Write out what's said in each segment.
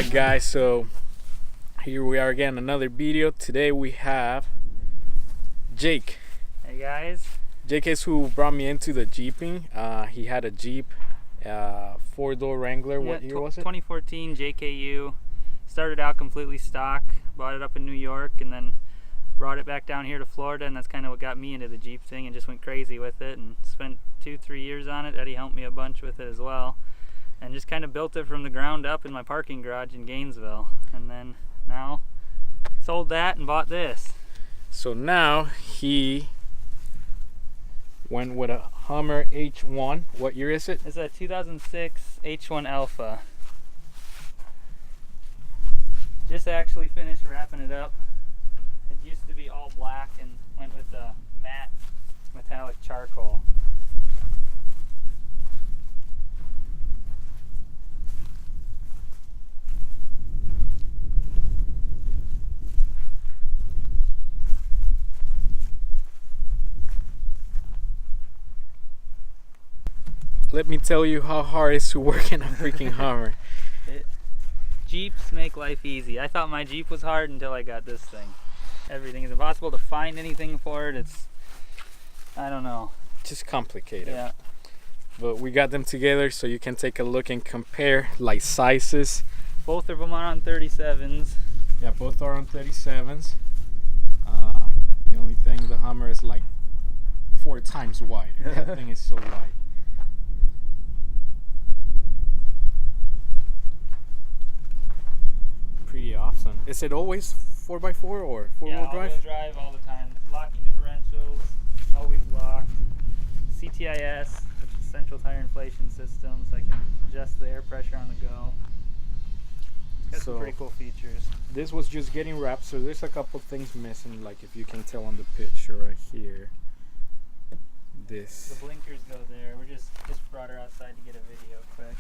Alright guys, so here we are again, another video. Today we have Jake. Hey guys. Jake is who brought me into the Jeeping. He had a Jeep, 4-door Wrangler. What year was it? 2014 JKU. Started out completely stock, bought it up in New York, and then brought it back down here to Florida, and that's kind of what got me into the Jeep thing, and just went crazy with it and spent 2-3 years on it. Eddie helped me a bunch with it as well, and just kind of built it from the ground up in my parking garage in Gainesville, and then now sold that and bought this. So now he went with a Hummer H1. What year is it? It's a 2006 H1 Alpha. Just actually finished wrapping it up. It used to be all black and went with the matte metallic charcoal. Let me tell you how hard it is to work in a freaking Hummer. Jeeps make life easy. I thought my Jeep was hard until I got this thing. Everything is impossible to find anything for it. It's, I don't know. Just complicated. Yeah. But we got them together so you can take a look and compare like sizes. Both of them are on 37s. Yeah, both are on 37s. The only thing, the Hummer is like 4 times wider. That thing is so wide. Pretty awesome. Is it always 4x4 or 4-wheel yeah, drive? all-wheel drive all the time. Locking differentials, always locked. CTIS, which is central tire inflation system, so I can adjust the air pressure on the go. It's got some pretty cool features. This was just getting wrapped, so there's a couple things missing, like if you can tell on the picture right here. This. The blinkers go there. We just brought her outside to get a video quick.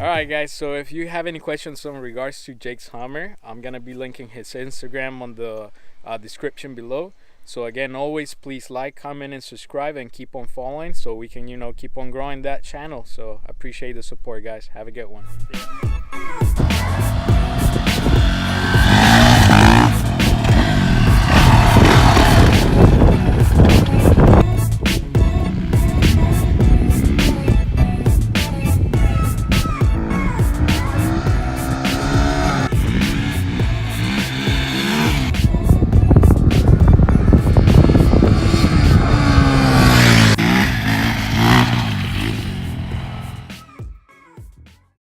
Alright guys, so if you have any questions in regards to Jake's Hummer, I'm gonna be linking his Instagram on the description below. So again, always please like, comment, and subscribe, and keep on following so we can, keep on growing that channel. So I appreciate the support, guys. Have a good one. Yeah.